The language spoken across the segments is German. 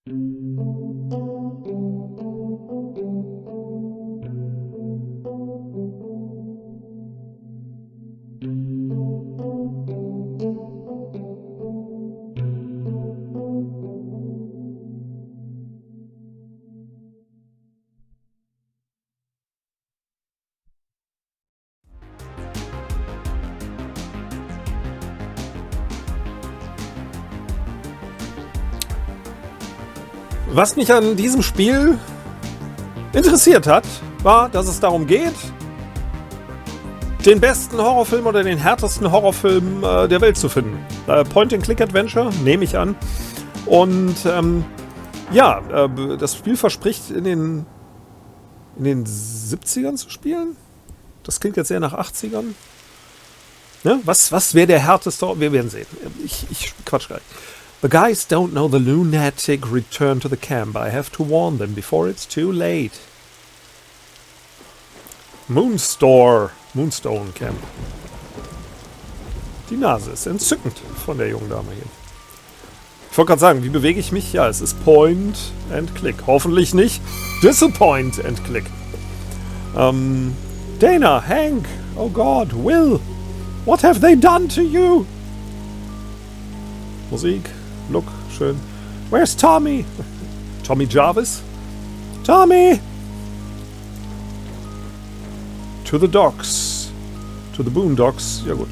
Was mich an diesem Spiel interessiert hat, war, dass es darum geht, den besten Horrorfilm oder den härtesten Horrorfilm der Welt zu finden. Point-and-Click-Adventure, nehme ich an. Und das Spiel verspricht in den 70ern zu spielen. Das klingt jetzt sehr nach 80ern. Ne? Was wäre der härteste Horror? Wir werden sehen. Ich quatsch gleich. The guys don't know the lunatic returned to the camp. I have to warn them before it's too late. Moonstone Camp. Die Nase ist entzückend von der jungen Dame hier. Ich wollte gerade sagen, wie bewege ich mich? Ja, es ist Point and Click. Hoffentlich nicht Disappoint and Click. Dana, Hank, oh God, Will, what have they done to you? Musik. Look, schön. Where's Tommy? Tommy Jarvis? Tommy! To the docks. To the boondocks. Ja gut,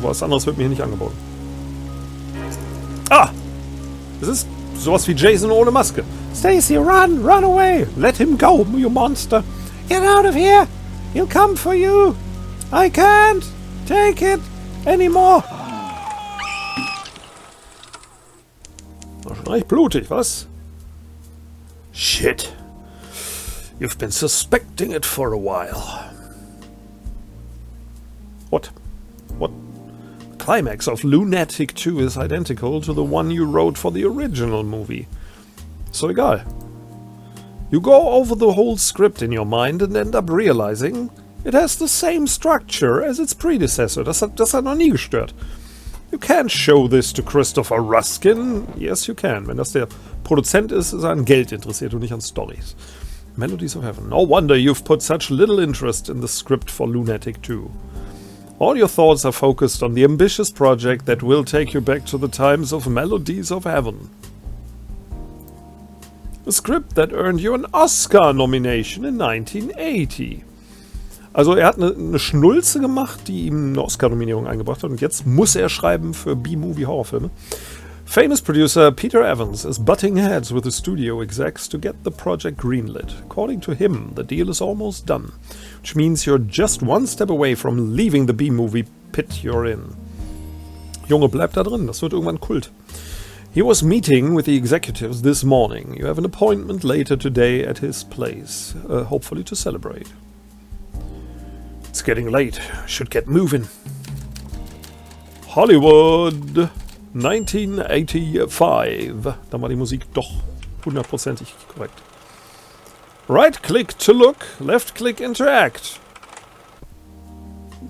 was anderes wird mir hier nicht angeboten. Ah! Das ist sowas wie Jason ohne Maske. Stacy, run! Run away! Let him go, you monster! Get out of here! He'll come for you! I can't take it anymore! Schon recht blutig, was? Shit. You've been suspecting it for a while. What? The climax of Lunatic 2 is identical to the one you wrote for the original movie. So egal. You go over the whole script in your mind and end up realizing it has the same structure as its predecessor. Das hat noch nie gestört. You can't show this to Christopher Ruskin. Yes, you can. Wenn das der Produzent ist, ist er an Geld interessiert und nicht an Stories. Melodies of Heaven. No wonder you've put such little interest in the script for Lunatic 2. All your thoughts are focused on the ambitious project that will take you back to the times of Melodies of Heaven. A script that earned you an Oscar nomination in 1980. Also er hat eine Schnulze gemacht, die ihm eine Oscar-Nominierung eingebracht hat und jetzt muss er schreiben für B-Movie-Horrorfilme. Famous producer Peter Evans is butting heads with the studio execs to get the project greenlit. According to him, the deal is almost done, which means you're just one step away from leaving the B-Movie pit you're in. Junge, bleib da drin, das wird irgendwann Kult. He was meeting with the executives this morning. You have an appointment later today at his place, hopefully to celebrate. It's getting late. Should get moving. Hollywood 1985. Da war die Musik doch hundertprozentig korrekt. Right click to look, left click interact.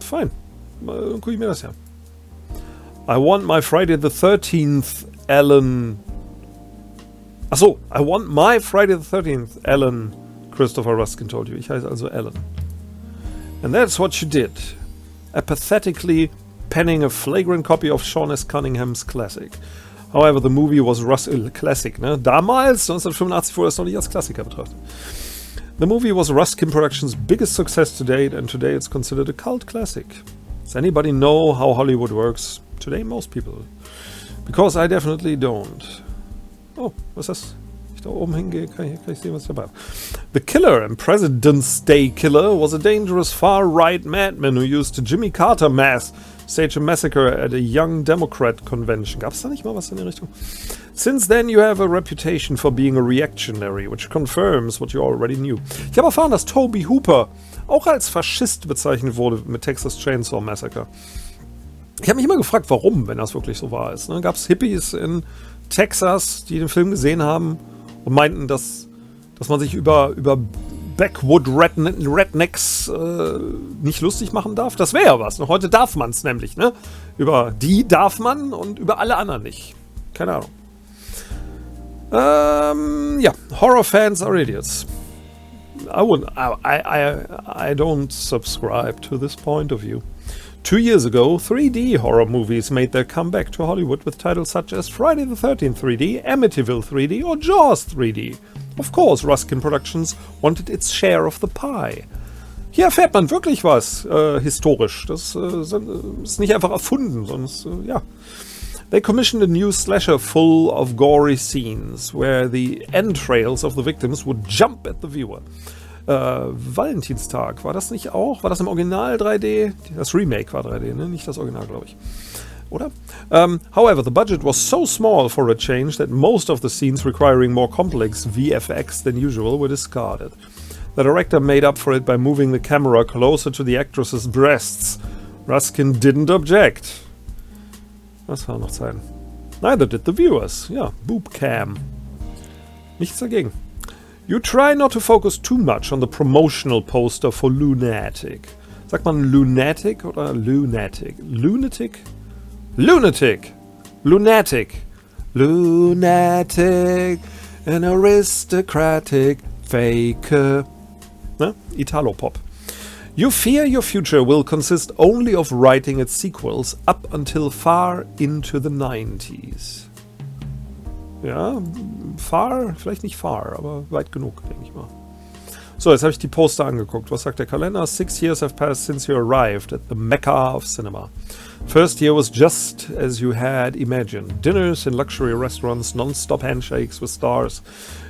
Fein. Mal guck ich mir das her. I want my Friday the 13th Alan. Achso, I want my Friday the 13th Alan. Christopher Ruskin told you. Ich heiße also Alan. And that's what you did. Apathetically penning a flagrant copy of Sean S. Cunningham's classic. However, the movie was Classic, ne? Damals, 1985, wurde es noch nicht als Klassiker betrachtet. The movie was Ruskin Productions' biggest success to date, and today it's considered a cult classic. Does anybody know how Hollywood works? Today, most people. Because I definitely don't. Oh, was ist das? Da oben hingehe, kann ich sehen, was ich dabei habe. The killer and President's Day killer was a dangerous far-right madman who used a Jimmy Carter mask stage a massacre at a Young Democrat convention. Gab es da nicht mal was in die Richtung? Since then you have a reputation for being a reactionary, which confirms what you already knew. Ich habe erfahren, dass Tobe Hooper auch als Faschist bezeichnet wurde mit Texas Chainsaw Massacre. Ich habe mich immer gefragt, warum, wenn das wirklich so wahr ist. Ne? Gab es Hippies in Texas, die den Film gesehen haben und meinten, dass man sich über Backwood Rednecks nicht lustig machen darf? Das wäre ja was. Und heute darf man es nämlich. Ne? Über die darf man und über alle anderen nicht. Keine Ahnung. Yeah, horror fans are idiots. I don't subscribe to this point of view. 2 years ago, 3D horror movies made their comeback to Hollywood with titles such as Friday the 13th 3D, Amityville 3D or Jaws 3D. Of course, Ruskin Productions wanted its share of the pie. Hier erfährt man wirklich was historisch. Das ist nicht einfach erfunden, sondern ja. They commissioned a new slasher full of gory scenes, where the entrails of the victims would jump at the viewer. Valentinstag, war das nicht auch? War das im Original 3D? Das Remake war 3D, ne? Nicht das Original, glaube ich. Oder? However, the budget was so small for a change that most of the scenes requiring more complex VFX than usual were discarded. The director made up for it by moving the camera closer to the actress's breasts. Ruskin didn't object. Das war noch Zeiten. Neither did the viewers. Ja, Boob Cam. Nichts dagegen. You try not to focus too much on the promotional poster for Lunatic. Sagt man Lunatic oder Lunatic? Lunatic? Lunatic! Lunatic! Lunatic! An aristocratic faker. Ne? Italo-Pop. You fear your future will consist only of writing its sequels up until far into the 90s. Ja, far, vielleicht nicht far, aber weit genug, denke ich mal. So, jetzt habe ich die Poster angeguckt. Was sagt der Kalender? 6 years have passed since you arrived at the Mecca of cinema. First year was just as you had imagined. Dinners in luxury restaurants, non-stop handshakes with stars,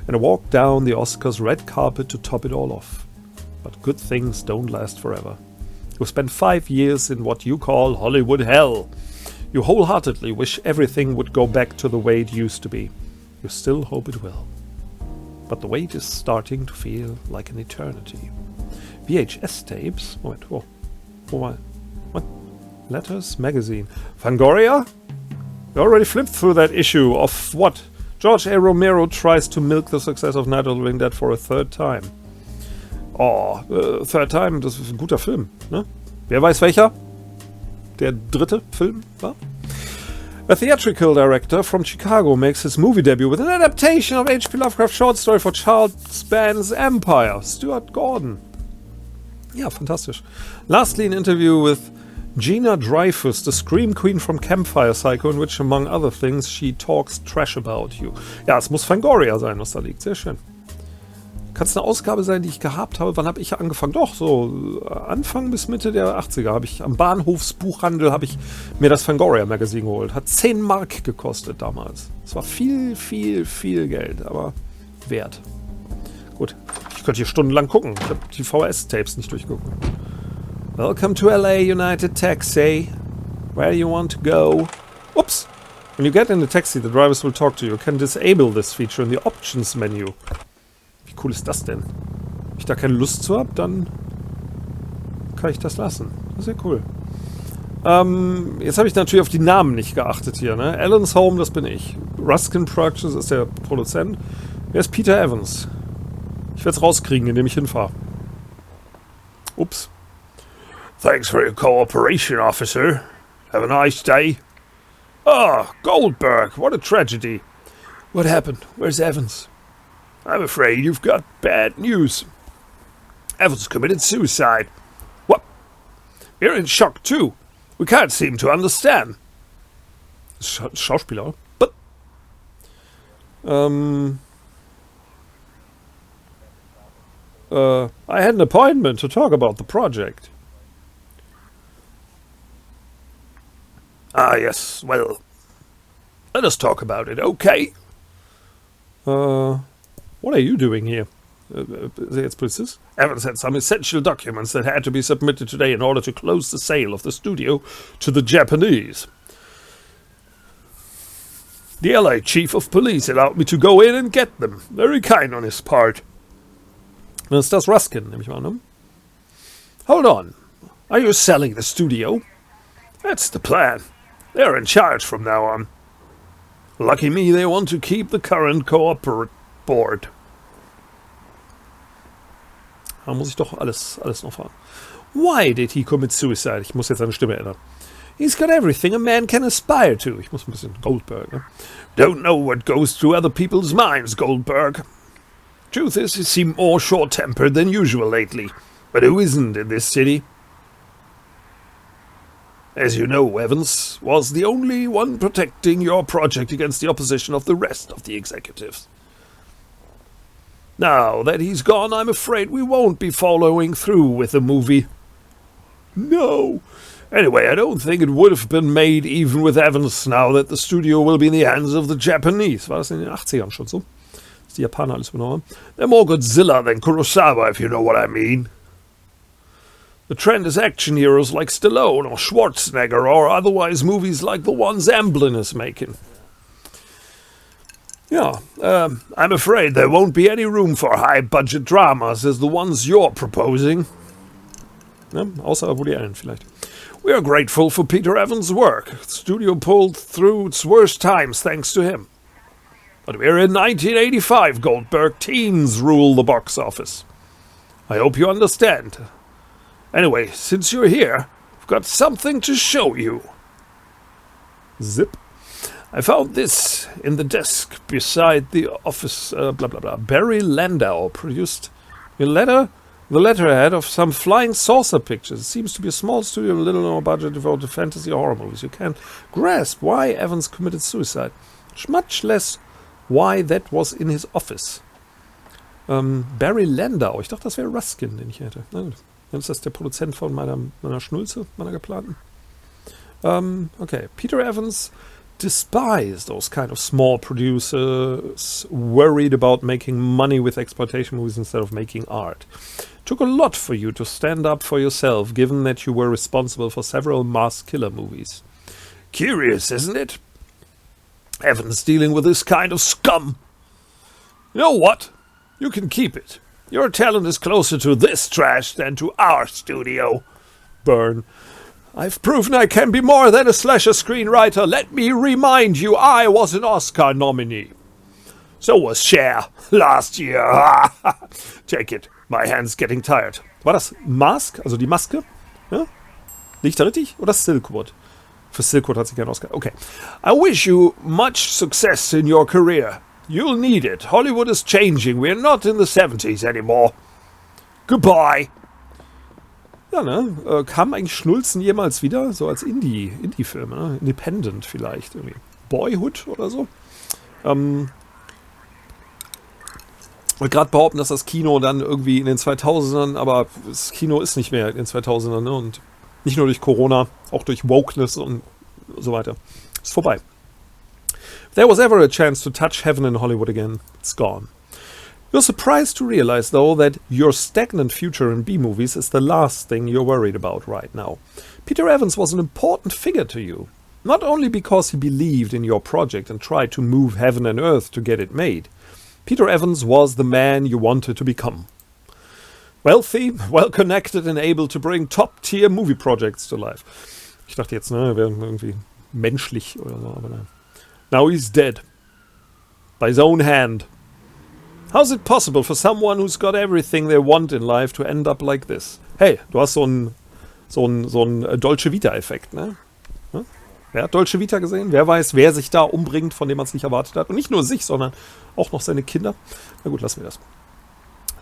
and a walk down the Oscars red carpet to top it all off. But good things don't last forever. You spent 5 years in what you call Hollywood hell. You wholeheartedly wish everything would go back to the way it used to be. You still hope it will. But the wait is starting to feel like an eternity. VHS tapes? Moment, whoa. What? Letters? Magazine. Fangoria? You already flipped through that issue of what? George A. Romero tries to milk the success of Night of the Living Dead for a third time. Oh, Third Time, das ist ein guter Film, ne? Wer weiß welcher? Der dritte Film war? A theatrical director from Chicago makes his movie debut with an adaptation of H.P. Lovecraft's short story for Charles Band's Empire. Stuart Gordon. Ja, fantastisch. Lastly, an interview with Gina Dreyfus, the Scream Queen from Campfire Psycho, in which, among other things, she talks trash about you. Ja, es muss Fangoria sein, was da liegt. Sehr schön. Kann es eine Ausgabe sein, die ich gehabt habe? Wann habe ich angefangen? Doch, so Anfang bis Mitte der 80er habe ich am Bahnhofsbuchhandel habe ich mir das Fangoria Magazin geholt. Hat 10 Mark gekostet damals. Es war viel, viel, viel Geld, aber wert. Gut, ich könnte hier stundenlang gucken. Ich habe die VHS-Tapes nicht durchgeguckt. Welcome to LA United Taxi. Where do you want to go? Oops! When you get in the taxi, the drivers will talk to you. You can disable this feature in the options menu. Wie cool ist das denn? Wenn ich da keine Lust zu habe, dann kann ich das lassen. Das ist ja cool. Jetzt habe ich natürlich auf die Namen nicht geachtet hier. Ne? Alan's Home, das bin ich. Ruskin Productions ist der Produzent. Wer ist Peter Evans? Ich werde es rauskriegen, indem ich hinfahre. Ups. Thanks for your cooperation, officer. Have a nice day. Ah, Goldberg, what a tragedy. What happened? Where's Evans? I'm afraid you've got bad news. Evans committed suicide. What? We're in shock too. We can't seem to understand. Schauspieler, but... I had an appointment to talk about the project. Ah, yes, well... Let us talk about it, okay? What are you doing here? Jetzt Polizist? Evans had some essential documents that had to be submitted today in order to close the sale of the studio to the Japanese. The LA Chief of Police allowed me to go in and get them. Very kind on his part. Dann ist das Ruskin, nehme ich mal, ne? Hold on. Are you selling the studio? That's the plan. They're in charge from now on. Lucky me, they want to keep the current corporate board. Da muss ich doch alles noch fragen. Why did he commit suicide? Ich muss jetzt seine Stimme ändern. He's got everything a man can aspire to. Ich muss ein bisschen Goldberg, ne? Don't know what goes through other people's minds, Goldberg. Truth is, he seemed more short-tempered than usual lately. But who isn't in this city? As you know, Evans was the only one protecting your project against the opposition of the rest of the executives. Now that he's gone, I'm afraid we won't be following through with the movie. No. Anyway, I don't think it would have been made even with Evans now that the studio will be in the hands of the Japanese. War das in den 80ern schon so? Dass die Japaner alles übernommen haben? They're more Godzilla than Kurosawa, if you know what I mean. The trend is action heroes like Stallone or Schwarzenegger or otherwise movies like the ones Amblin is making. Yeah, I'm afraid there won't be any room for high-budget dramas as the ones you're proposing. Ja, außer Woody Allen vielleicht. We are grateful for Peter Evans' work. The studio pulled through its worst times thanks to him. But we're in 1985, Goldberg. Teens rule the box office. I hope you understand. Anyway, since you're here, I've got something to show you. Zip. I found this in the desk beside the office, blah blah blah. Barry Landau produced the letterhead of some flying saucer pictures. It seems to be a small studio, a little more budget devoted to fantasy or horror movies. You can't grasp why Evans committed suicide, much less why that was in his office. Barry Landau, ich dachte, das wäre Ruskin, den ich hätte. Na gut. Dann ist das der Produzent von meiner Schnulze, meiner geplanten. Okay, Peter Evans despised those kind of small producers worried about making money with exploitation movies instead of making art. Took a lot for you to stand up for yourself, given that you were responsible for several mass killer movies. Curious, isn't it? Evans dealing with this kind of scum. You know what? You can keep it. Your talent is closer to this trash than to our studio. Burn. I've proven I can be more than a slasher screenwriter. Let me remind you, I was an Oscar nominee. So was Cher last year. Take it. My hand's getting tired. War das Mask? Also die Maske? Ja? Liegt da richtig? Oder Silkwood? Für Silkwood hat sie keinen Oscar. Okay. I wish you much success in your career. You'll need it. Hollywood is changing. We're not in the 70s anymore. Goodbye. Ja, ne? Kam eigentlich Schnulzen jemals wieder? So als Indie-Filme, ne? Independent vielleicht. Irgendwie. Boyhood oder so. Ich wollte gerade behaupten, dass das Kino dann irgendwie in den 2000ern, aber das Kino ist nicht mehr in den 2000ern, ne? Und nicht nur durch Corona, auch durch Wokeness und so weiter. Ist vorbei. If there was ever a chance to touch heaven in Hollywood again, it's gone. You're surprised to realize, though, that your stagnant future in B-movies is the last thing you're worried about right now. Peter Evans was an important figure to you, not only because he believed in your project and tried to move heaven and earth to get it made. Peter Evans was the man you wanted to become. Wealthy, well-connected and able to bring top-tier movie projects to life. Ich dachte jetzt, ne, wäre irgendwie menschlich oder so, aber nein. Now he's dead. By his own hand. How's it possible for someone who's got everything they want in life to end up like this? Hey, du hast so einen Dolce Vita-Effekt, ne? Wer hat Dolce Vita gesehen? Wer weiß, wer sich da umbringt, von dem man es nicht erwartet hat? Und nicht nur sich, sondern auch noch seine Kinder. Na gut, lassen wir das.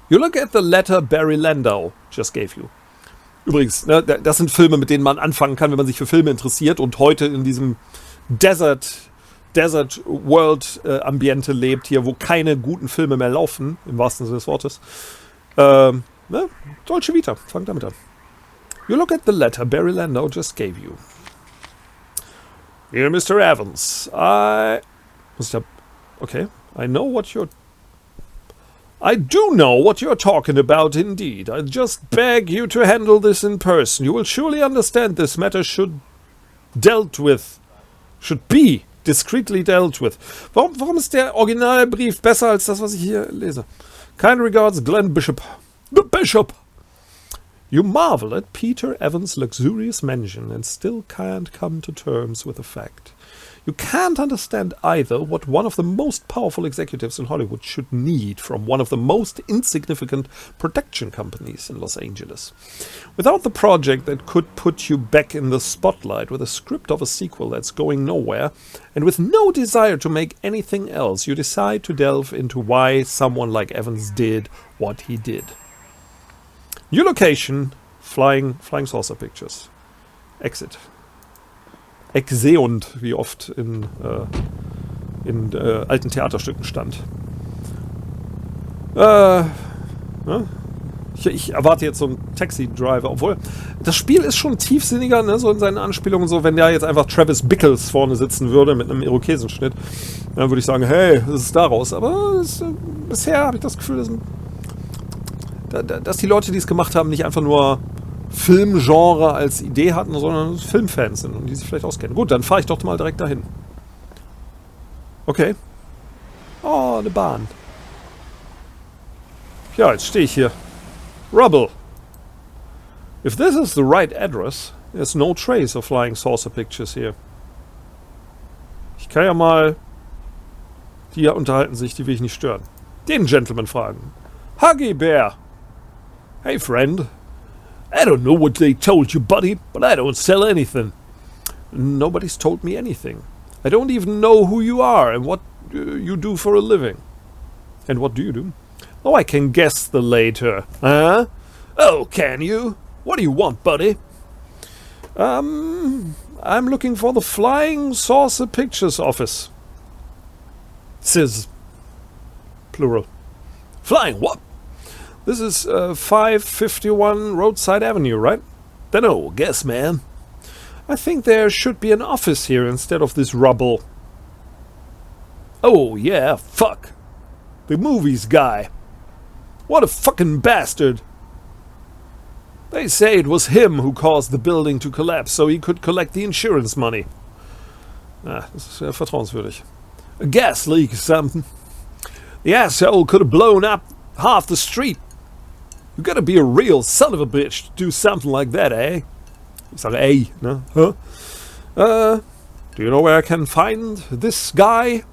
You look at the letter Barry Landau just gave you. Übrigens, ne, das sind Filme, mit denen man anfangen kann, wenn man sich für Filme interessiert und heute in diesem Desert World Ambiente lebt, hier, wo keine guten Filme mehr laufen, im wahrsten Sinne des Wortes. Ne? Dolce Vita, fangt damit an. You look at the letter Barry Landau just gave you. Dear Mr. Evans, I do know what you're talking about, indeed. I just beg you to handle this in person. You will surely understand this matter should be discreetly dealt with. Warum ist der Originalbrief besser als das, was ich hier lese? Kind regards, Glenn Bishop. The Bishop! You marvel at Peter Evans' luxurious mansion and still can't come to terms with the fact. You can't understand either what one of the most powerful executives in Hollywood should need from one of the most insignificant production companies in Los Angeles. Without the project that could put you back in the spotlight, with a script of a sequel that's going nowhere, and with no desire to make anything else, you decide to delve into why someone like Evans did what he did. New location, Flying Saucer Pictures. Exit. Exeunt, wie oft in alten Theaterstücken stand. Ich erwarte jetzt so einen Taxi-Driver, obwohl das Spiel ist schon tiefsinniger, ne, so in seinen Anspielungen, so wenn da jetzt einfach Travis Bickles vorne sitzen würde mit einem Irokesenschnitt, dann würde ich sagen, hey, das ist daraus. Aber bisher habe ich das Gefühl, dass die Leute, die es gemacht haben, nicht einfach nur Filmgenre als Idee hatten, sondern Filmfans sind und die sich vielleicht auskennen. Gut, dann fahre ich doch mal direkt dahin. Okay. Oh, eine Bahn. Ja, jetzt stehe ich hier. Rubble. If this is the right address, there's no trace of Flying Saucer Pictures here. Ich kann ja mal... Die hier unterhalten sich, die will ich nicht stören. Den Gentleman fragen. Huggy Bear. Hey, friend. I don't know what they told you, buddy, but I don't sell anything. Nobody's told me anything. I don't even know who you are and what you do for a living. And what do you do? Oh, I can guess the later. Huh? Oh, can you? What do you want, buddy? I'm looking for the Flying Saucer Pictures office. Sis. Plural. Flying what? This is 551 Roadside Avenue, right? Dunno, guess, man. I think there should be an office here instead of this rubble. Oh, yeah, fuck. The movies guy. What a fucking bastard. They say it was him who caused the building to collapse so he could collect the insurance money. Ah, das ist ja vertrauenswürdig. A gas leak or something. The asshole could have blown up half the street. You gotta be a real son of a bitch to do something like that, eh? Ich sage, ey, ne? Huh? Do you know where I can find this guy?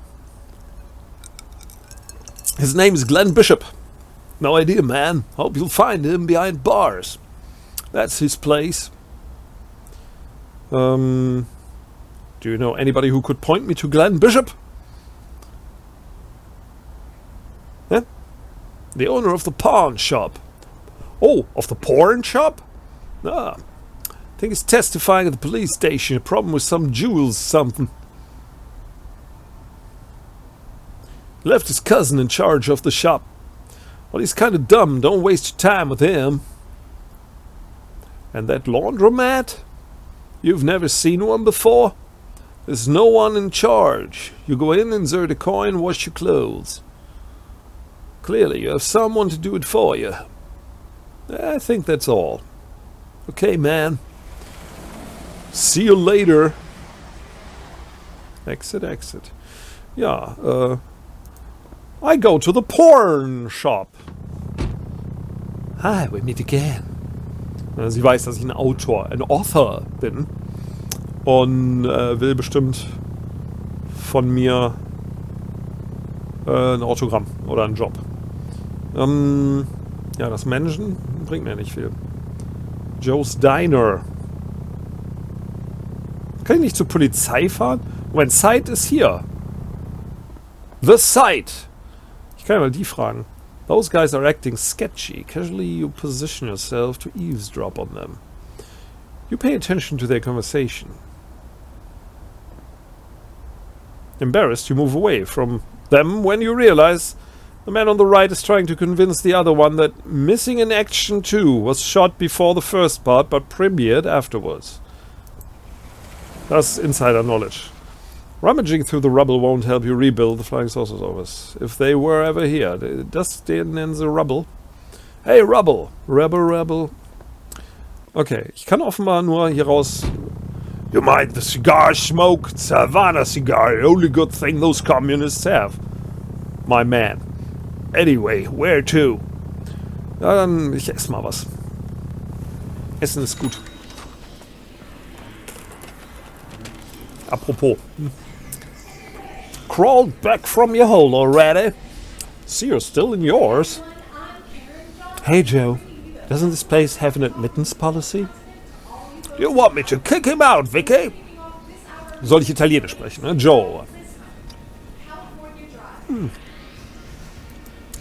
His name is Glenn Bishop. No idea, man. Hope you'll find him behind bars. That's his place. Do you know anybody who could point me to Glenn Bishop? Yeah? The owner of the pawn shop. Oh, of the porn shop? Ah, I think he's testifying at the police station. A problem with some jewels, something. He left his cousin in charge of the shop. Well, he's kind of dumb. Don't waste your time with him. And that laundromat? You've never seen one before? There's no one in charge. You go in, insert a coin, wash your clothes. Clearly, you have someone to do it for you. I think that's all. Okay, man. See you later. Exit, exit. Ja, I go to the porn shop. Hi, we meet again. Sie weiß, dass ich ein Author bin. Und will bestimmt von mir ein Autogramm oder einen Job. Ja, das Managen bringt mir nicht viel. Joe's Diner. Kann ich nicht zur Polizei fahren? Moment, Site ist hier. The Site. Ich kann ja mal die fragen. Those guys are acting sketchy. Casually you position yourself to eavesdrop on them. You pay attention to their conversation. Embarrassed, you move away from them when you realize the man on the right is trying to convince the other one that Missing in Action 2 was shot before the first part but premiered afterwards. That's insider knowledge. Rummaging through the rubble won't help you rebuild the Flying Saucers office. If they were ever here. Das stehen in the rubble. Hey, Rubble! Rebel. Okay, ich kann offenbar nur hier raus... You mind the cigar smoke? It's a Havana cigar. The only good thing those communists have. My man. Anyway, where to? Ja, dann ich esse mal was. Essen ist gut. Apropos. crawled back from your hole already? See, you're still in yours. Hey, Joe. Doesn't this place have an admittance policy? You want me to kick him out, Vicky? Soll ich Italienisch sprechen, ne? Joe.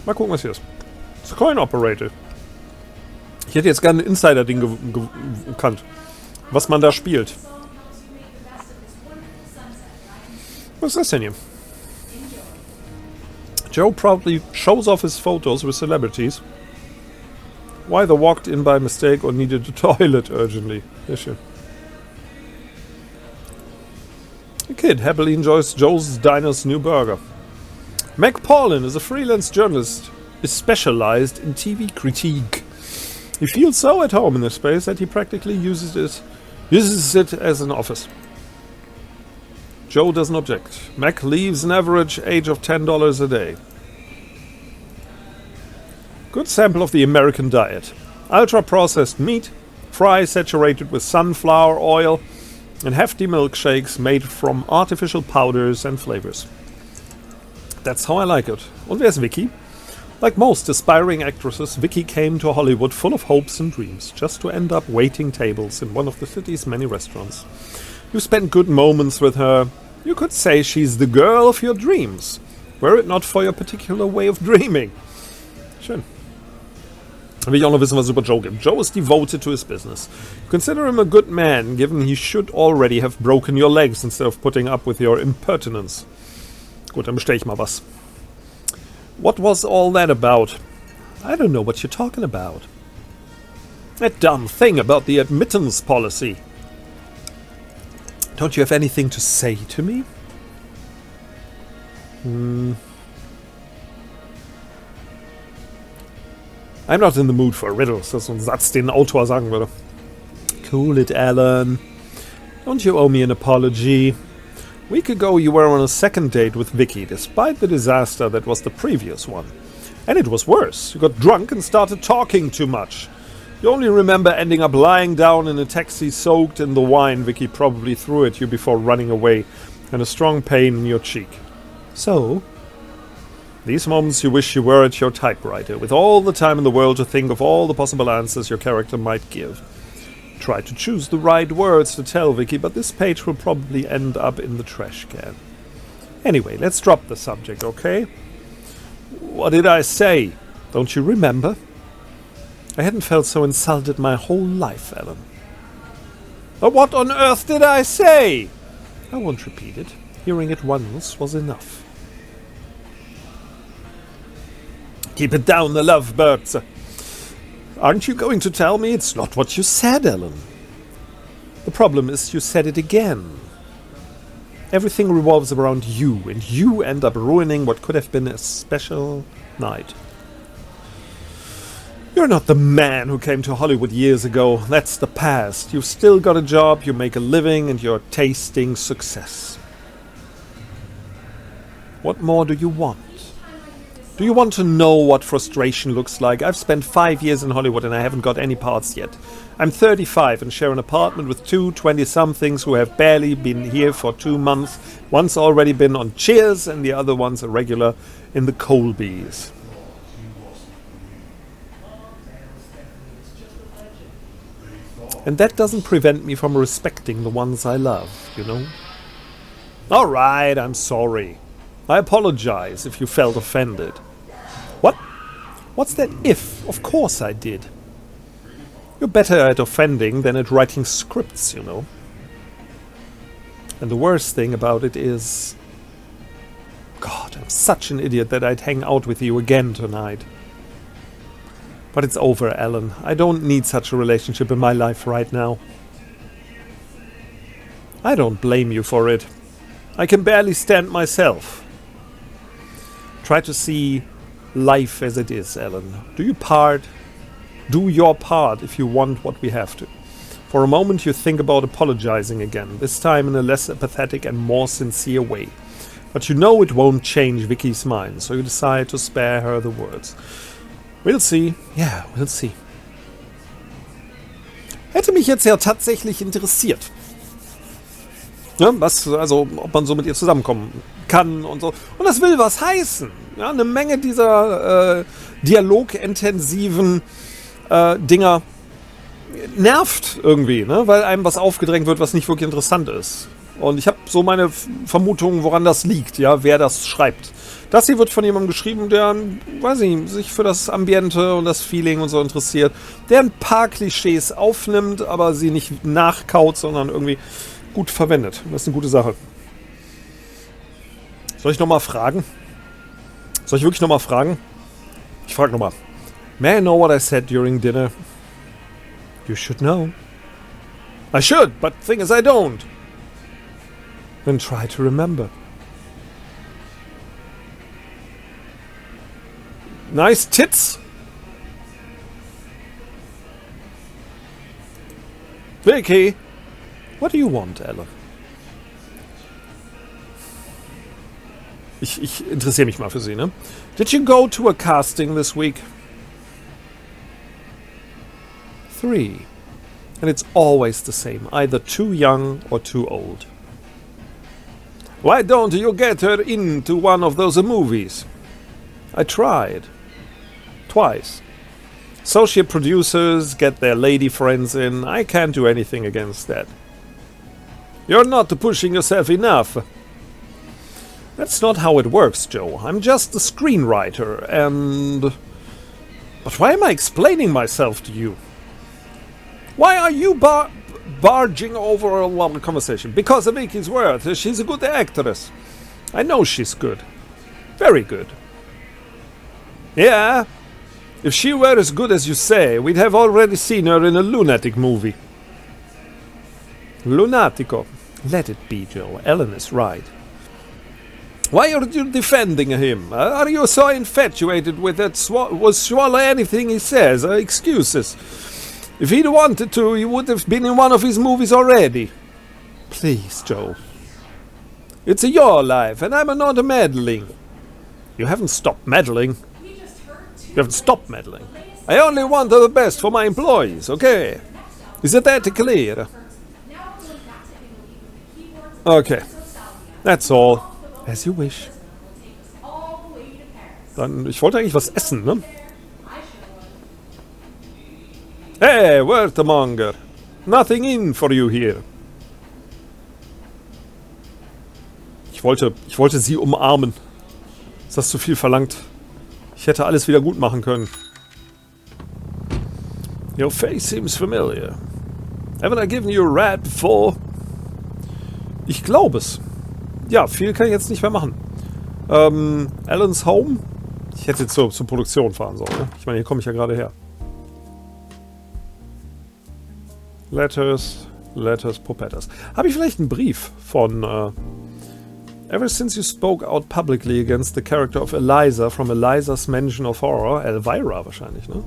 Mal gucken, was hier ist. Das ist Coin Operator. Ich hätte jetzt gerne ein Insider-Ding gekannt. Was man da spielt. Was ist das denn hier? Joe proudly shows off his photos with celebrities. Why they walked in by mistake or needed a toilet urgently. Yeah, sure. A kid happily enjoys Joe's Diner's new burger. Meg Paulin is a freelance journalist, is specialized in TV critique. He feels so at home in this space that he practically uses it as an office. Joe doesn't object. Meg leaves an average age of $10 a day. Good sample of the American diet. Ultra-processed meat, fries saturated with sunflower oil, and hefty milkshakes made from artificial powders and flavors. That's how I like it. Und wer ist Vicky? Like most aspiring actresses, Vicky came to Hollywood full of hopes and dreams, just to end up waiting tables in one of the city's many restaurants. You spent good moments with her. You could say she's the girl of your dreams, were it not for your particular way of dreaming. Schön. Will ich auch noch wissen, was es über Joe gibt. Joe is devoted to his business. Consider him a good man, given he should already have broken your legs instead of putting up with your impertinence. Gut, dann bestell ich mal was. What was all that about? I don't know what you're talking about. That dumb thing about the admittance policy. Don't you have anything to say to me? I'm not in the mood for riddles. Das ist so ein Satz, den ein Autor sagen würde. Cool it, Alan. Don't you owe me an apology? A week ago you were on a second date with Vicky, despite the disaster that was the previous one. And it was worse. You got drunk and started talking too much. You only remember ending up lying down in a taxi soaked in the wine Vicky probably threw at you before running away, and a strong pain in your cheek. So? These moments you wish you were at your typewriter, with all the time in the world to think of all the possible answers your character might give. Try to choose the right words to tell Vicky, but this page will probably end up in the trash can. Anyway, let's drop the subject, okay? What did I say? Don't you remember? I hadn't felt so insulted my whole life, Alan. But what on earth did I say? I won't repeat it. Hearing it once was enough. Keep it down, the lovebirds. Aren't you going to tell me it's not what you said, Alan? The problem is you said it again. Everything revolves around you, and you end up ruining what could have been a special night. You're not the man who came to Hollywood years ago. That's the past. You've still got a job, you make a living, and you're tasting success. What more do you want? Do you want to know what frustration looks like? I've spent 5 years in Hollywood and I haven't got any parts yet. I'm 35 and share an apartment with two 20-somethings who have barely been here for 2 months. One's already been on Cheers and the other one's a regular in the Colbys. And that doesn't prevent me from respecting the ones I love, you know? Alright, I'm sorry. I apologize if you felt offended. What? What's that if? Of course I did. You're better at offending than at writing scripts, you know. And the worst thing about it is... God, I'm such an idiot that I'd hang out with you again tonight. But it's over, Alan. I don't need such a relationship in my life right now. I don't blame you for it. I can barely stand myself. Try to see life as it is, Alan. Do your part if you want what we have to. For a moment you think about apologizing again, this time in a less apathetic and more sincere way. But you know it won't change Vicky's mind, so you decide to spare her the words. We'll see. Yeah, we'll see. Hätte mich jetzt ja tatsächlich interessiert. Ja, also, ob man so mit ihr zusammenkommen kann und so. Und das will was heißen. Ja, eine Menge dieser dialogintensiven Dinger nervt irgendwie, ne? Weil einem was aufgedrängt wird, was nicht wirklich interessant ist. Und ich habe so meine Vermutungen, woran das liegt, ja, wer das schreibt. Das hier wird von jemandem geschrieben, der, weiß ich, sich für das Ambiente und das Feeling und so interessiert, der ein paar Klischees aufnimmt, aber sie nicht nachkaut, sondern irgendwie gut verwendet. Das ist eine gute Sache. Soll ich nochmal fragen? Soll ich wirklich nochmal fragen? Ich frage nochmal. May I know what I said during dinner? You should know. I should, but the thing is I don't. Then try to remember. Nice tits. Vicky, what do you want, Ella? Ich interessiere mich mal für sie, ne? Did you go to a casting this week? 3. And it's always the same, either too young or too old. Why don't you get her into one of those movies? I tried. Twice. Associate producers get their lady friends in. I can't do anything against that. You're not pushing yourself enough. That's not how it works, Joe. I'm just the screenwriter and... But why am I explaining myself to you? Why are you barging over a long conversation? Because of Vicky's word. She's a good actress. I know she's good. Very good. Yeah. If she were as good as you say, we'd have already seen her in a lunatic movie. Lunatico. Let it be, Joe. Ellen is right. Why are you defending him? Are you so infatuated with that will swallow anything he says? Excuses. If he'd wanted to, he would have been in one of his movies already. Please, Joe. It's your life, and I'm not meddling. You haven't stopped meddling. You haven't stopped meddling. I only want the best for my employees, okay? Is that clear? Okay. That's all. As you wish. Dann, ich wollte eigentlich was essen, ne? Hey, Wörtermonger. Nothing in for you here. Ich wollte sie umarmen. Ist das zu viel verlangt? Ich hätte alles wieder gut machen können. Your face seems familiar. Haven't I given you a rat before? Ich glaube es. Ja, viel kann ich jetzt nicht mehr machen. Alan's Home? Ich hätte jetzt zur Produktion fahren sollen. Ne? Ich meine, hier komme ich ja gerade her. Letters, Puppettas. Habe ich vielleicht einen Brief von Ever since you spoke out publicly against the character of Eliza from Eliza's Mansion of Horror, Elvira wahrscheinlich, ne?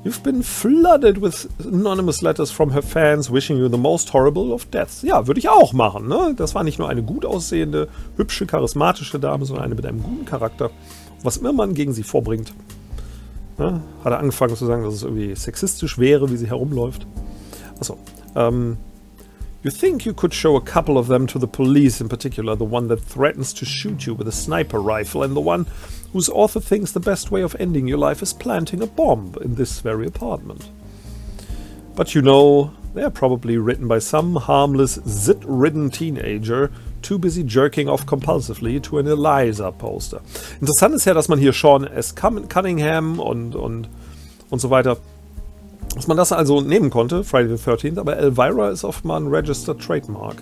You've been flooded with anonymous letters from her fans wishing you the most horrible of deaths. Ja, würde ich auch machen, ne? Das war nicht nur eine gut aussehende, hübsche, charismatische Dame, sondern eine mit einem guten Charakter. Was immer man gegen sie vorbringt. Ne? Hat er angefangen zu sagen, dass es irgendwie sexistisch wäre, wie sie herumläuft. Achso. You think you could show a couple of them to the police, in particular the one that threatens to shoot you with a sniper rifle and the one whose author thinks the best way of ending your life is planting a bomb in this very apartment. But you know, they are probably written by some harmless, zit-ridden teenager too busy jerking off compulsively to an Eliza poster. Interessant ist ja, dass man hier Sean S. Cunningham und so weiter, dass man das also nehmen konnte, Friday the 13th, aber Elvira ist oft mal ein Registered Trademark.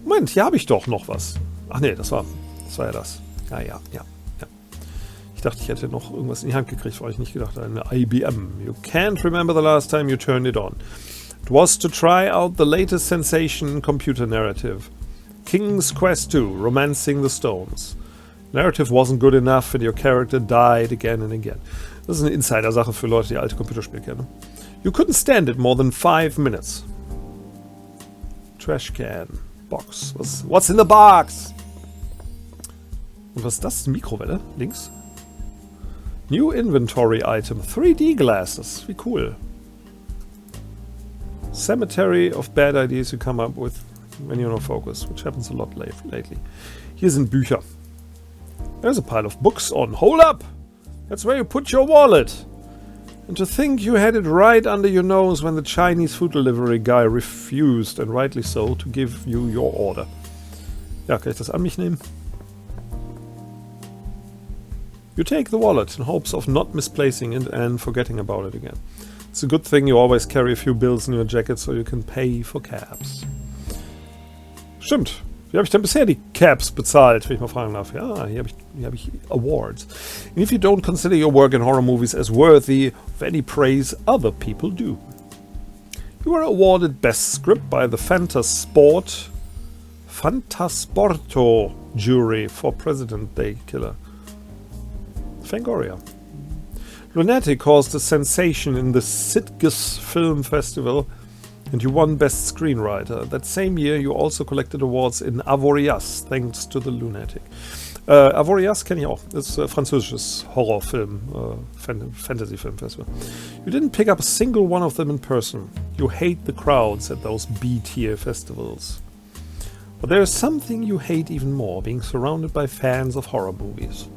Moment, hier habe ich doch noch was. Ach nee, das war ja das. Ja. Ich dachte, ich hätte noch irgendwas in die Hand gekriegt, weil ich nicht gedacht habe, eine IBM. You can't remember the last time you turned it on. It was to try out the latest sensation computer narrative. King's Quest II, Romancing the Stones. Narrative wasn't good enough and your character died again and again. Das ist eine Insider-Sache für Leute, die alte Computerspiele kennen. You couldn't stand it more than 5 minutes. Trash can. Box. What's in the box? Und was ist das? Mikrowelle? Links? New inventory item. 3D glasses. Wie cool. Cemetery of bad ideas you come up with. when you're not focused, which happens a lot lately. Hier sind Bücher. There's a pile of books on. Hold up! That's where you put your wallet! And to think you had it right under your nose when the Chinese food delivery guy refused, and rightly so, to give you your order. Ja, kann ich das an mich nehmen? You take the wallet in hopes of not misplacing it and forgetting about it again. It's a good thing you always carry a few bills in your jacket so you can pay for cabs. Stimmt. Wie habe ich denn bisher die Cabs bezahlt, wenn ich mal fragen darf? Ja, hier hab ich Awards. And if you don't consider your work in horror movies as worthy of any praise, other people do. You were awarded Best Script by the Fantasporto jury for President Day Killer. Fangoria. Lunatic caused a sensation in the Sitges Film Festival, and you won Best Screenwriter. That same year you also collected awards in Avoriaz, thanks to the Lunatic. Avoriaz kenne ich auch. Das ist französisches Horrorfilm, Fantasy-Film-Festival. You didn't pick up a single one of them in person. You hate the crowds at those B-tier festivals. But there is something you hate even more, being surrounded by fans of horror movies.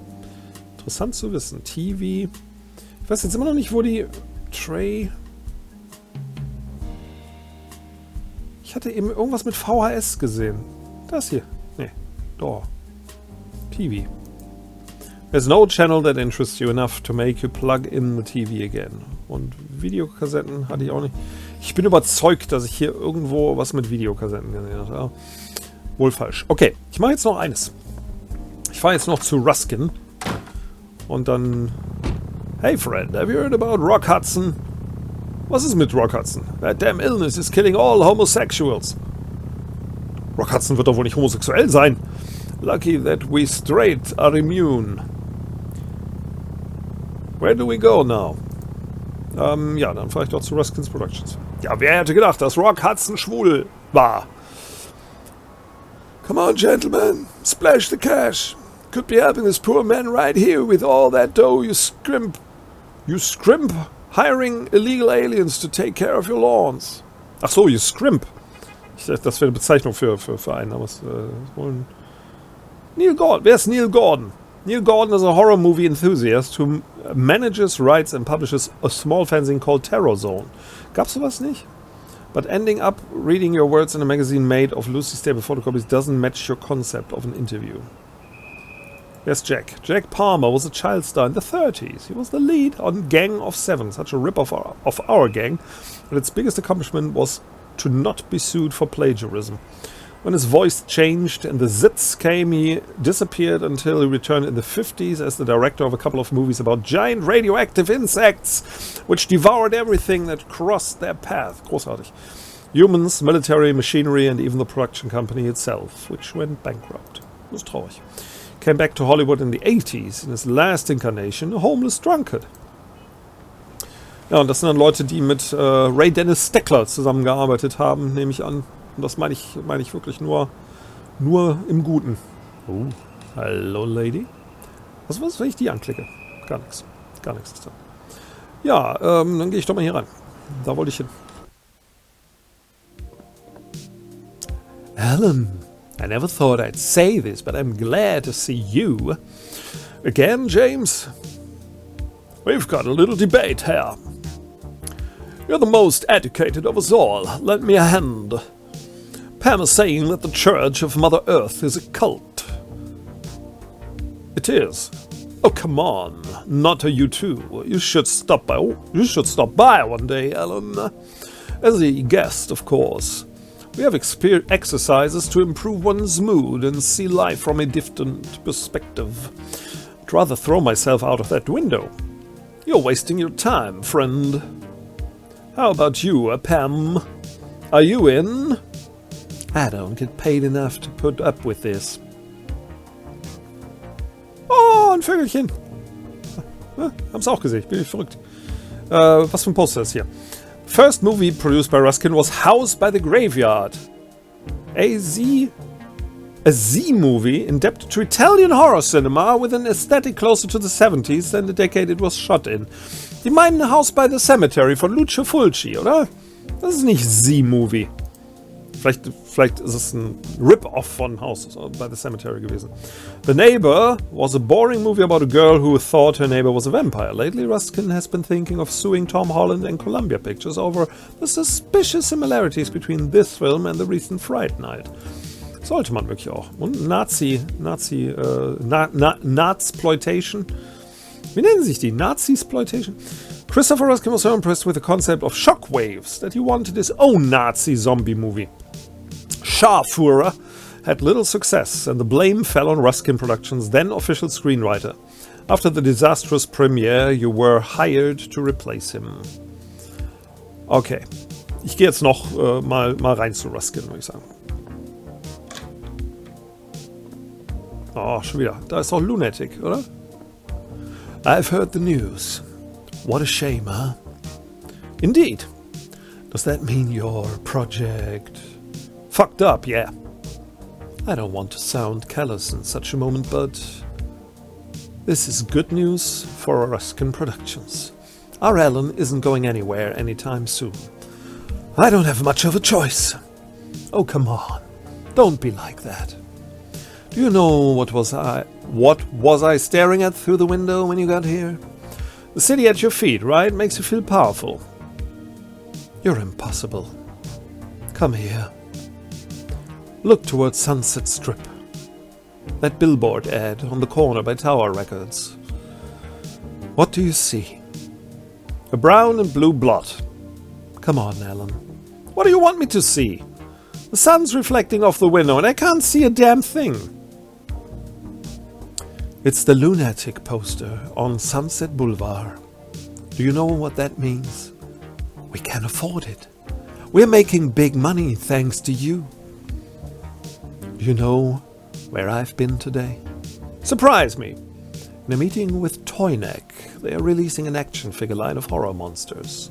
Interessant zu wissen. TV. Ich weiß jetzt immer noch nicht, wo die Tray... Ich hatte eben irgendwas mit VHS gesehen. Das hier. Nee. Da. TV. There's no channel that interests you enough to make you plug in the TV again. Und Videokassetten hatte ich auch nicht. Ich bin überzeugt, dass ich hier irgendwo was mit Videokassetten gesehen habe. Ja. Wohl falsch. Okay, ich mache jetzt noch eines. Ich fahre jetzt noch zu Ruskin. Und dann... Hey Fred, have you heard about Rock Hudson? Was ist mit Rock Hudson? That damn illness is killing all homosexuals. Rock Hudson wird doch wohl nicht homosexuell sein. Lucky that we straight are immune. Where do we go now? Ja, dann fahre ich doch zu Ruskins Productions. Ja, wer hätte gedacht, dass Rock Hudson schwul war? Come on, gentlemen. Splash the cash. Could be helping this poor man right here with all that dough you scrimp. You scrimp? Hiring illegal aliens to take care of your lawns. Ach so, you scrimp. Ich dachte, das wäre eine Bezeichnung für einen, aber es wohl ein... Neil Gordon. Wer ist Neil Gordon? Neil Gordon is a horror movie enthusiast who manages, writes and publishes a small fanzine called Terror Zone. Gab's sowas nicht? But ending up reading your words in a magazine made of loosely stable photocopies doesn't match your concept of an interview. There's Jack. Jack Palmer was a child star in the 30s. He was the lead on Gang of Seven, such a rip-off of our gang, but its biggest accomplishment was to not be sued for plagiarism. When his voice changed and the zits came, he disappeared until he returned in the 50s as the director of a couple of movies about giant radioactive insects which devoured everything that crossed their path. Großartig. Humans, military, machinery and even the production company itself, which went bankrupt. Das ist traurig. Came back to Hollywood in the 80s, in his last incarnation, a homeless drunkard. Ja, und das sind dann Leute, die mit Ray Dennis Steckler zusammengearbeitet haben, nehme ich an. Und das meine ich wirklich nur im Guten. Oh, hallo Lady. Was wenn ich die anklicke? Gar nichts. Gar nichts ist da. Ja, dann gehe ich doch mal hier rein. Da wollte ich hin. Alan. I never thought I'd say this, but I'm glad to see you. Again, James? We've got a little debate here. You're the most educated of us all. Lend me a hand. Pam is saying that the Church of Mother Earth is a cult. It is. Oh, come on. Not to you too. You should stop by one day, Alan. As a guest, of course. We have exercises to improve one's mood and see life from a different perspective. I'd rather throw myself out of that window. You're wasting your time, friend. How about you, Pam? Are you in? I don't get paid enough to put up with this. Oh, ein Vögelchen. Haben's auch gesehen, ich bin nicht verrückt. Was für ein Poster ist hier? First movie produced by Ruskin was House by the Graveyard. A Z-movie indebted to Italian horror cinema with an aesthetic closer to the 70s than the decade it was shot in. Die meinen House by the Cemetery von Lucio Fulci, oder? Das ist nicht Z-Movie. Vielleicht Vielleicht ist es ein Rip-Off von House by the Cemetery gewesen. The Neighbor was a boring movie about a girl who thought her neighbor was a vampire. Lately, Ruskin has been thinking of suing Tom Holland and Columbia Pictures over the suspicious similarities between this film and the recent Fright Night. Sollte man wirklich auch. Und Nazploitation. Wie nennen sich die? Nazi-Sploitation? Christopher Ruskin was so impressed with the concept of shockwaves that he wanted his own Nazi zombie movie. Scharführer had little success, and the blame fell on Ruskin Productions' then official screenwriter. After the disastrous premiere, you were hired to replace him. Okay, ich gehe jetzt noch mal rein zu Ruskin, würde ich sagen. Oh, schon wieder. Da ist doch Lunatic, oder? I've heard the news. What a shame, huh? Indeed. Does that mean your project fucked up? Yeah. I don't want to sound callous in such a moment, but this is good news for Ruskin Productions. Our Ellen isn't going anywhere anytime soon. I don't have much of a choice. Oh, come on. Don't be like that. Do you know what was I staring at through the window when you got here? The city at your feet, right? Makes you feel powerful. You're impossible. Come here. Look towards Sunset Strip. That billboard ad on the corner by Tower Records. What do you see? A brown and blue blot. Come on, Alan. What do you want me to see? The sun's reflecting off the window and I can't see a damn thing. It's the Lunatic poster on Sunset Boulevard. Do you know what that means? We can afford it. We're making big money thanks to you. Do you know where I've been today? Surprise me! In a meeting with Toyneck, they are releasing an action figure line of horror monsters.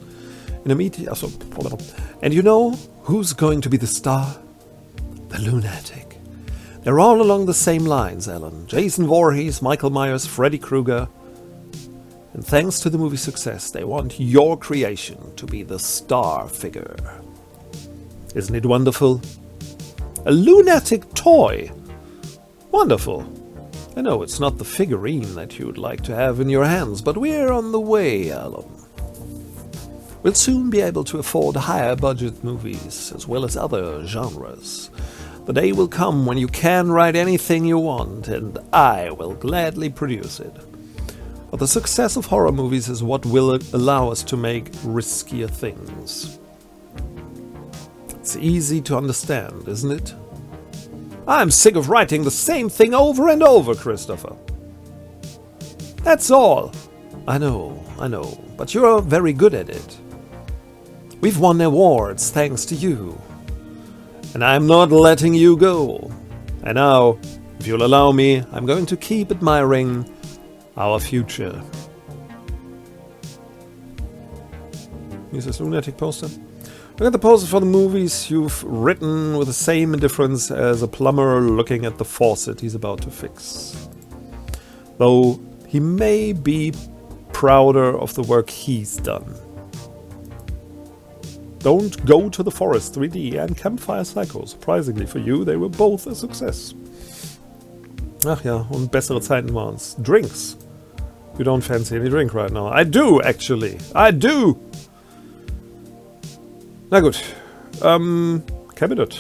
In a meeting... And you know who's going to be the star? The Lunatic. They're all along the same lines, Alan. Jason Voorhees, Michael Myers, Freddy Krueger. And thanks to the movie's success, they want your creation to be the star figure. Isn't it wonderful? A lunatic toy! Wonderful. I know it's not the figurine that you'd like to have in your hands, but we're on the way, Alan. We'll soon be able to afford higher budget movies, as well as other genres. The day will come when you can write anything you want, and I will gladly produce it. But the success of horror movies is what will allow us to make riskier things. It's easy to understand, isn't it? I'm sick of writing the same thing over and over, Christopher. That's all. I know, but you're very good at it. We've won awards thanks to you. And I'm not letting you go. And now, if you'll allow me, I'm going to keep admiring our future. Here's this Lunatic poster. Look at the posters for the movies you've written with the same indifference as a plumber looking at the faucet he's about to fix. Though he may be prouder of the work he's done. Don't Go to the Forest 3D and Campfire Psycho. Surprisingly for you, they were both a success. Ach ja, und bessere Zeiten waren's. Drinks. You don't fancy any drink right now. I do, actually. I do! Na gut. Cabinet.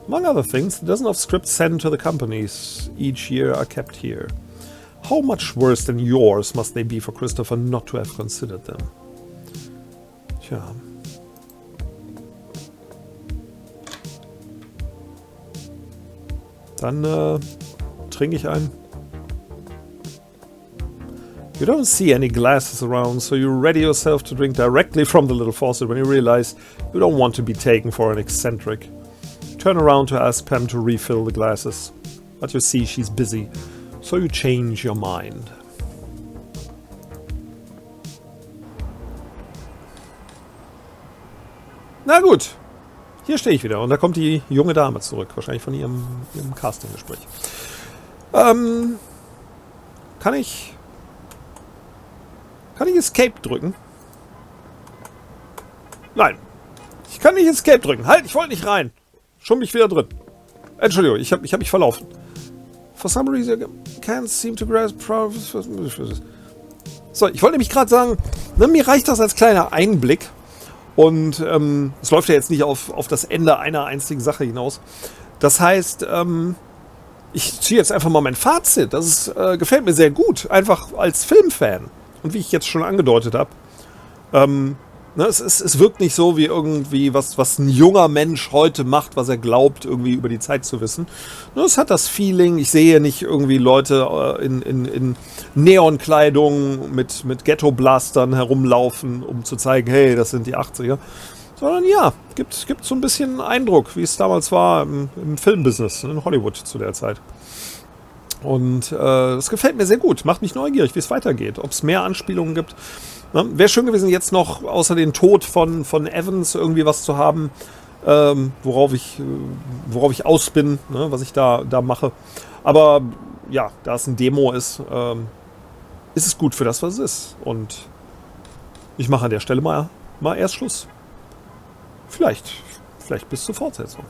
Among other things, the dozen of scripts sent to the companies each year are kept here. How much worse than yours must they be for Christopher not to have considered them? Tja. Dann trinke ich ein. You don't see any glasses around, so you ready yourself to drink directly from the little faucet when you realize you don't want to be taken for an eccentric. Turn around to ask Pam to refill the glasses, but you see she's busy, so you change your mind. Na gut. Hier stehe ich wieder und da kommt die junge Dame zurück, wahrscheinlich von ihrem Castinggespräch. Kann ich Escape drücken? Nein. Ich kann nicht Escape drücken. Halt, ich wollte nicht rein. Schon bin ich wieder drin. Entschuldigung, ich hab mich verlaufen. For some reason, I can't seem to grasp. So, ich wollte nämlich gerade sagen, ne, mir reicht das als kleiner Einblick. Und es läuft ja jetzt nicht auf das Ende einer einzigen Sache hinaus. Das heißt, ich ziehe jetzt einfach mal mein Fazit. Das gefällt mir sehr gut, einfach als Filmfan. Und wie ich jetzt schon angedeutet habe, ne, es wirkt nicht so wie irgendwie, was ein junger Mensch heute macht, was er glaubt, irgendwie über die Zeit zu wissen. Ne, es hat das Feeling, ich sehe nicht irgendwie Leute in Neonkleidung mit Ghetto-Blastern herumlaufen, um zu zeigen, hey, das sind die 80er. Sondern ja, gibt so ein bisschen Eindruck, wie es damals war im Filmbusiness, in Hollywood zu der Zeit. Und das gefällt mir sehr gut, macht mich neugierig, wie es weitergeht, ob es mehr Anspielungen gibt. Ne? Wäre schön gewesen, jetzt noch außer den Tod von Evans irgendwie was zu haben, worauf ich aus bin, ne? Was ich da mache. Aber ja, da es ein Demo ist, ist es gut für das, was es ist. Und ich mache an der Stelle mal erst Schluss. Vielleicht bis zur Fortsetzung.